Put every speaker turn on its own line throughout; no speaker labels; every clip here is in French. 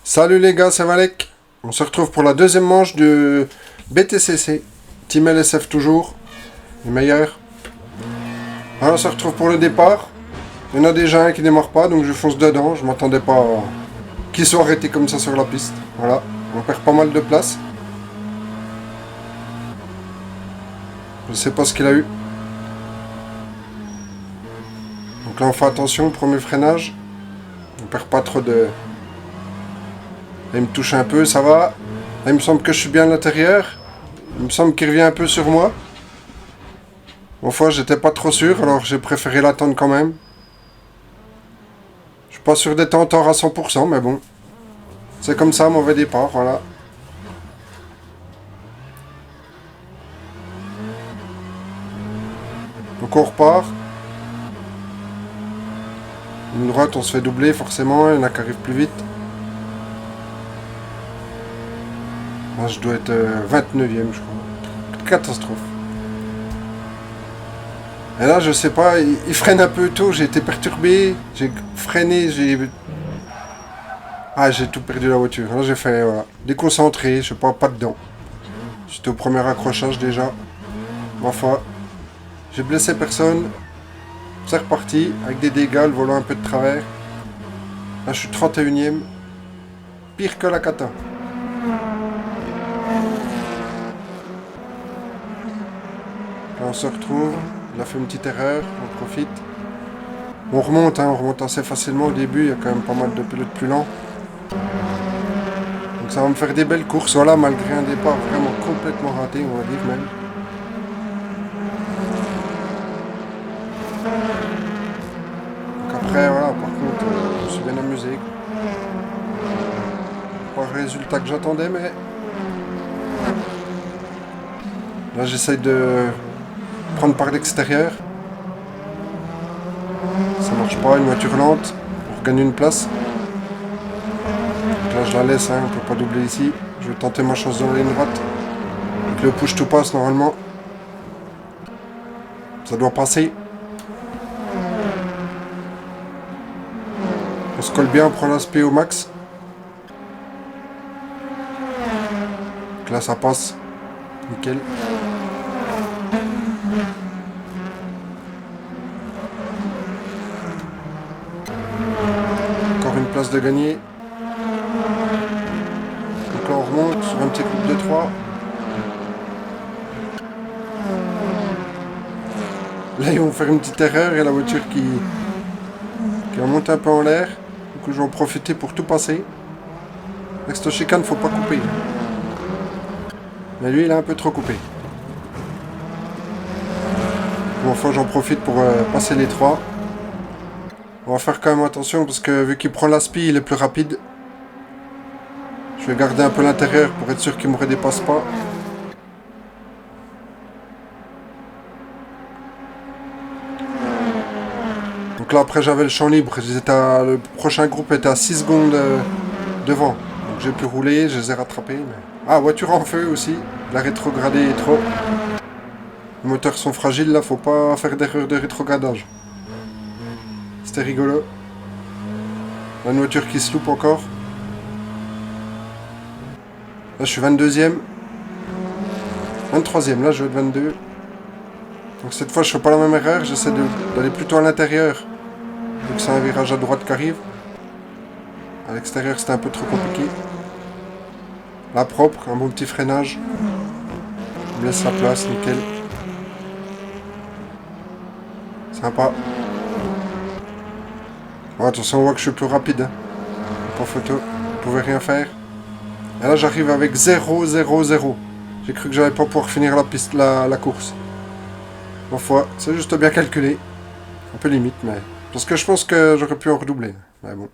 Salut les gars, c'est Valek. On se retrouve pour la deuxième manche de BTCC. Team LSF toujours, les meilleurs. Alors on se retrouve pour le départ. Il y en a déjà un qui démarre pas, donc je fonce dedans. Je m'attendais pas qu'il soit arrêté comme ça sur la piste. Voilà, on perd pas mal de place. Je sais pas ce qu'il a eu. Donc là on fait attention, premier freinage. On perd pas trop de... Là, il me touche un peu, ça va. Là, il me semble que je suis bien à l'intérieur. Il me semble qu'il revient un peu sur moi. Une fois, j'étais pas trop sûr, alors j'ai préféré l'attendre quand même. Je suis pas sûr d'être en tort à 100%, mais bon. C'est comme ça, mauvais départ, voilà. Donc on repart. Une droite, on se fait doubler forcément, il y en a qui arrivent plus vite. Là, je dois être 29ème, je crois. Catastrophe. Et là, je sais pas, il freine un peu tôt, j'ai été perturbé, j'ai freiné, j'ai tout perdu la voiture. Là, j'ai fait, voilà, déconcentré, je sais pas dedans. J'étais au premier accrochage déjà. Ma foi, j'ai blessé personne. C'est reparti, avec des dégâts, le volant un peu de travers. Là, je suis 31ème. Pire que la cata. Là, on se retrouve. Il a fait une petite erreur, on profite. On remonte assez facilement au début, il y a quand même pas mal de pilotes plus lents. Donc ça va me faire des belles courses, voilà, malgré un départ vraiment complètement raté, on va dire même. Donc après, voilà, par contre, je me suis bien amusé. Pas le résultat que j'attendais, mais... Là, j'essaye de prendre par l'extérieur. Ça marche pas, une voiture lente, on regagne une place. Donc là, je la laisse, hein, on peut pas doubler ici. Je vais tenter ma chance dans la ligne droite. Avec le push to pass, normalement. Ça doit passer. On se colle bien, on prend l'aspect au max. Donc là, ça passe. Nickel. Encore une place de gagner. Donc là, on remonte sur un petit groupe de 3. Là, ils vont faire une petite erreur. Il y a la voiture qui remonte un peu en l'air. Du coup, je vais en profiter pour tout passer. Avec cette chicane, faut pas couper. Mais lui, il a un peu trop coupé. Bon, enfin, j'en profite pour passer les 3. On va faire quand même attention parce que vu qu'il prend l'aspi, il est plus rapide. Je vais garder un peu l'intérieur pour être sûr qu'il ne me redépasse pas. Donc là, après, j'avais le champ libre. Le prochain groupe était à 6 secondes devant. Donc j'ai pu rouler, je les ai rattrapés. Mais... Ah, voiture en feu aussi. La rétrogradée est trop. Les moteurs sont fragiles, là, faut pas faire d'erreur de rétrogradage. C'était rigolo. Là, une voiture qui se loupe encore. Là, je suis 22ème. 23ème, là, je vais être 22. Donc cette fois, je fais pas la même erreur. J'essaie d'aller plutôt à l'intérieur. Donc c'est un virage à droite qui arrive. À l'extérieur, c'était un peu trop compliqué. Là, propre, un bon petit freinage. Je me laisse la place, nickel. Sympa. Bon, attention, on voit que je suis plus rapide. Hein. Pas photo. Vous pouvez rien faire. Et là, j'arrive avec 0-0-0. J'ai cru que j'allais pas pouvoir finir la course. Ma foi, c'est juste bien calculé. Un peu limite, mais... Parce que je pense que j'aurais pu en redoubler. Mais bon.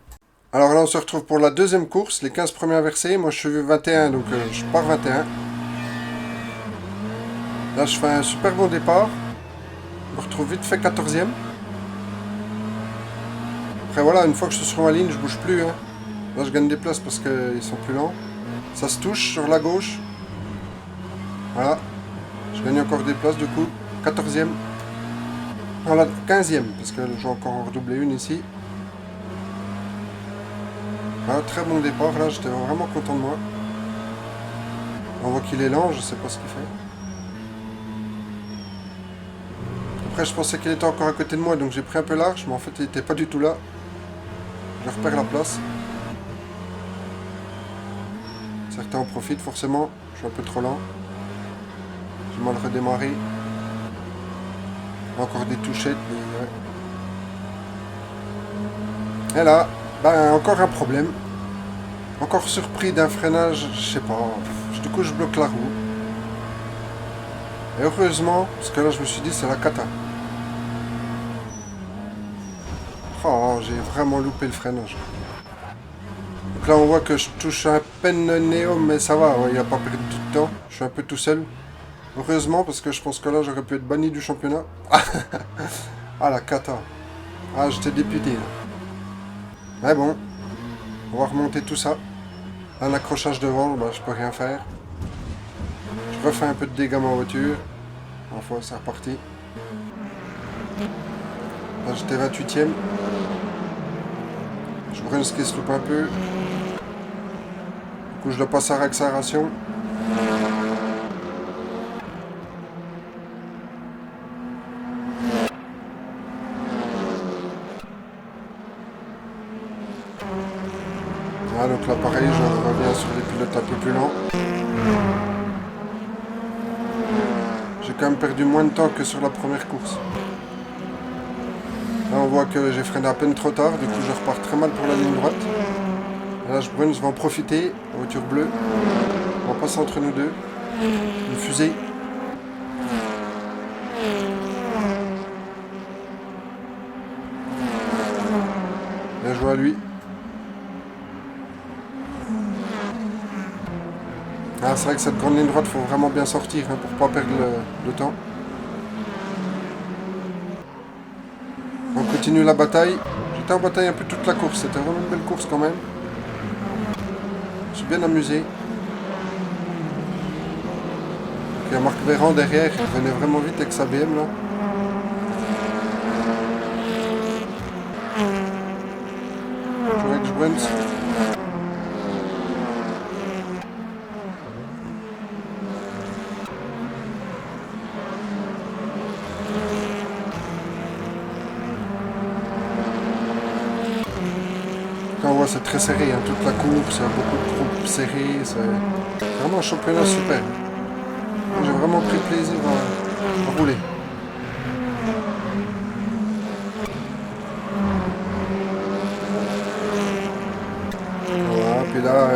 Alors là, on se retrouve pour la deuxième course. Les 15 premiers inversés. Moi, je suis 21, donc je pars 21. Là, je fais un super bon départ. Je me retrouve vite fait 14ème. Après, voilà, une fois que je suis sur ma ligne, je bouge plus. Hein. Là, je gagne des places parce qu'ils sont plus lents. Ça se touche sur la gauche. Voilà. Je gagne encore des places, du coup. 14ème. Voilà, 15ème, parce que j'ai encore redoublé une ici. Ah, très bon départ, là, j'étais vraiment content de moi. On voit qu'il est lent, je sais pas ce qu'il fait. Après, je pensais qu'il était encore à côté de moi, donc j'ai pris un peu large, mais en fait, il était pas du tout là. Je repère la place. Certains en profitent, forcément. Je suis un peu trop lent. J'ai mal redémarré. Encore des touchettes, mais ouais. Et là, ben, encore un problème. Encore surpris d'un freinage, je sais pas. Du coup, je bloque la roue. Et heureusement, parce que là, je me suis dit, c'est la cata. Oh, j'ai vraiment loupé le freinage. Donc là, on voit que je touche à peine le néo, mais ça va, ouais, il n'a pas perdu de temps. Je suis un peu tout seul. Heureusement, parce que je pense que là, j'aurais pu être banni du championnat. Ah, la cata. Ah, j'étais député. Là. Mais bon, on va remonter tout ça. Un accrochage devant, bah, je peux rien faire. Je refais un peu de dégâts à ma voiture. Enfin, c'est reparti. Là, j'étais 28ème. Je prends ce qui se loupe un peu. Du coup, je le passe à l'accélération. Ah, donc là, pareil, je reviens sur les pilotes un peu plus lents. J'ai quand même perdu moins de temps que sur la première course. Là, on voit que j'ai freiné à peine trop tard, du coup, je repars très mal pour la ligne droite. Et là, Bruns va en profiter, la voiture bleue. On va passer entre nous deux. Une fusée. Bien joué à lui. Ah, c'est vrai que cette grande ligne droite, il faut vraiment bien sortir hein, pour pas perdre le temps. On continue la bataille. J'étais en bataille un peu toute la course. C'était vraiment une belle course quand même. Je suis bien amusé. Il y a Marc Véran derrière, il venait vraiment vite avec sa BM là. George Bruns. Quand on voit c'est très serré, hein, toute la course, il y a beaucoup de groupes serrés, c'est vraiment un championnat super. J'ai vraiment pris plaisir à rouler. Voilà, puis là,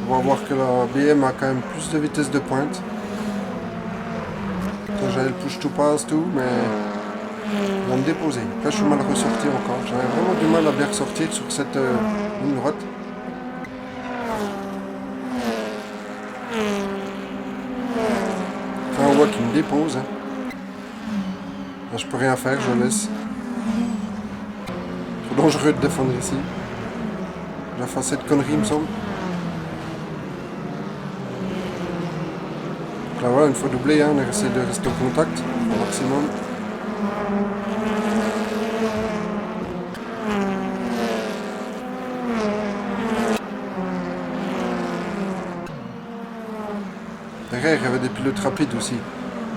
on va voir que la BM a quand même plus de vitesse de pointe. J'avais le push to pass, tout, mais ils vont me déposer. Là, je suis mal ressorti encore. J'avais vraiment du mal à bien ressortir sur cette ligne droite. Là, on voit qu'il me dépose. Hein. Là, je peux rien faire, je laisse. Trop dangereux de défendre ici. J'ai fait cette connerie, il me semble. Donc là, voilà, une fois doublé, hein, on essaie de rester au contact au maximum. Derrière, il y avait des pilotes rapides aussi.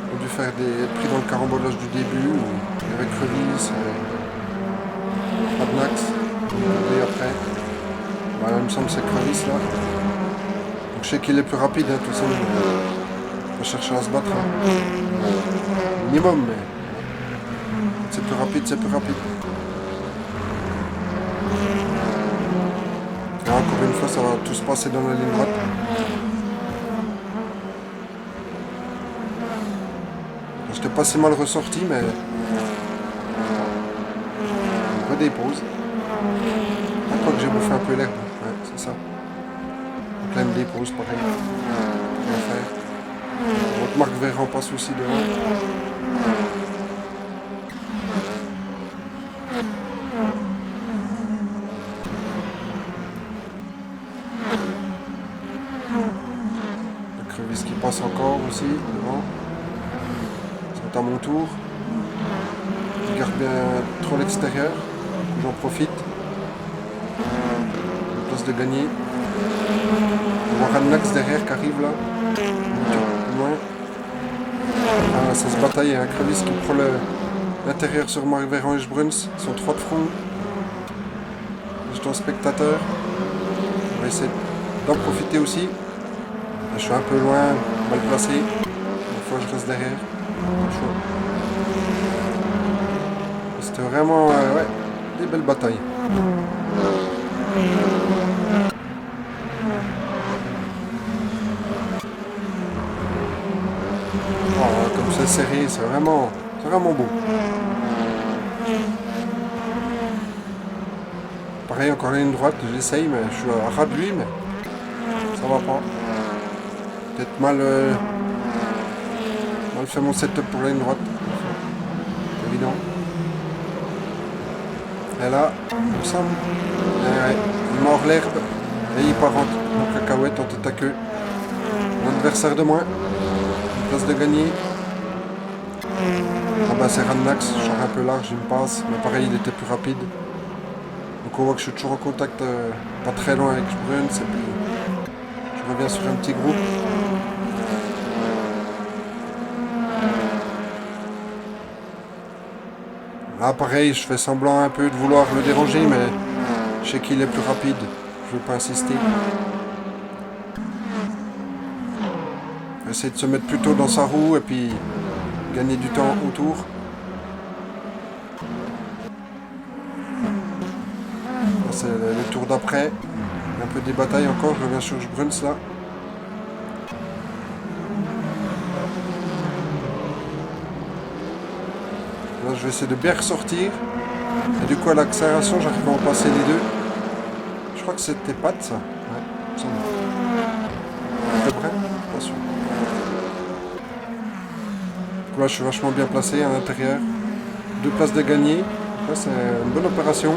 On a dû faire des pris dans le carambolage du début, où il y avait Crevis, Adnax, et après. Bah, il me semble que c'est Crevis là. Donc je sais qu'il est plus rapide, hein, tout ça. On va chercher à se battre. Hein. Minimum, mais c'est plus rapide, c'est plus rapide. Et encore une fois, ça va tout se passer dans la ligne droite. J'étais pas si mal ressorti, mais on redépose. Ah, je crois que j'ai bouffé un peu l'herbe. Ouais, c'est ça. Donc là, il me dépose, pareil. Rien faire. Donc Marc Véran passe aussi devant. Le Crevis qui passe encore aussi devant. C'est à mon tour. Je garde bien trop l'extérieur. J'en profite. place de gagner. On voit Rannax derrière qui arrive là. Loin. Ah, ça se bataille, hein. Kravis qui prend l'intérieur sur Marveran et Bruns. Ils sont 3 de front. J'étais en spectateur. On va essayer d'en profiter aussi. Là, je suis un peu loin, mal placé. Une fois je reste derrière. C'était vraiment ouais, des belles batailles. Oh, comme c'est serré, c'est vraiment beau. Pareil, encore la ligne droite, j'essaye, mais je suis à ras de lui, mais ça va pas. Peut-être mal fait mon setup pour la ligne droite. C'est évident. Et là, il me semble, il mord l'herbe et il part en cacahuète en tête à queue. Un adversaire de moins. Une place de gagner. Ah bah c'est Rannax, je sors un peu large, il me passe, mais pareil il était plus rapide. Donc on voit que je suis toujours en contact pas très loin avec Bruns et puis je reviens sur un petit groupe. Là pareil, je fais semblant un peu de vouloir le déranger, mais je sais qu'il est plus rapide, je ne veux pas insister. Essayer de se mettre plutôt dans sa roue et puis gagner du temps autour. C'est le tour d'après. Un peu des batailles encore, je reviens sur Bruns là. Là je vais essayer de bien ressortir. Et du coup à l'accélération j'arrive à en passer les deux. Je crois que c'était Pat ça. Ouais, il me semble. À peu près, pas sûr. Là je suis vachement bien placé à l'intérieur. 2 places de gagner. Là c'est une bonne opération.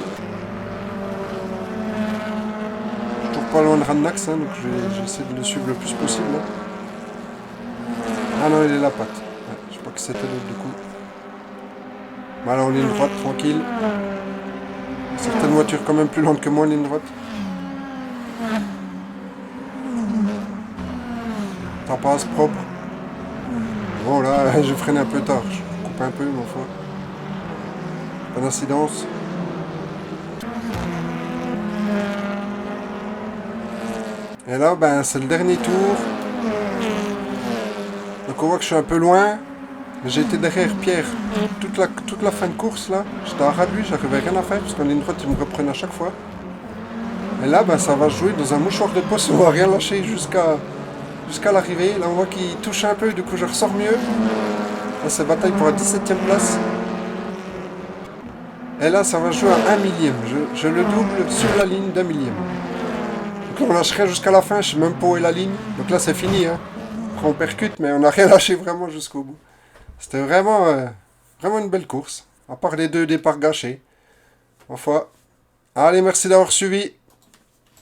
Pas loin de Rannax, hein, donc j'essaie de le suivre le plus possible. Hein. Ah non, il est la patte. Ouais, je sais pas que c'était l'autre du coup. Bah là, en ligne droite, tranquille. Certaines voitures quand même plus lentes que moi en ligne droite. Ça passe propre. Bon là, j'ai freiné un peu tard. Je coupe un peu, mais enfin. Pas d'incidence. Et là, ben, c'est le dernier tour. Donc on voit que je suis un peu loin. J'ai été derrière Pierre toute la fin de course là. J'étais à ras de lui, j'arrivais rien à faire parce qu'en ligne droite, il me reprenait à chaque fois. Et là, ben, ça va jouer dans un mouchoir de poste. On va rien lâcher jusqu'à l'arrivée. Là, on voit qu'il touche un peu, du coup, je ressors mieux. Là, c'est bataille pour la 17e place. Et là, ça va jouer à 1 millième. Je le double sur la ligne d'1 millième. On lâcherait jusqu'à la fin, je sais même pas où est la ligne. Donc là c'est fini. Hein. Après on percute, mais on n'a rien lâché vraiment jusqu'au bout. C'était vraiment une belle course. À part les 2 départs gâchés. Enfin. Allez, merci d'avoir suivi.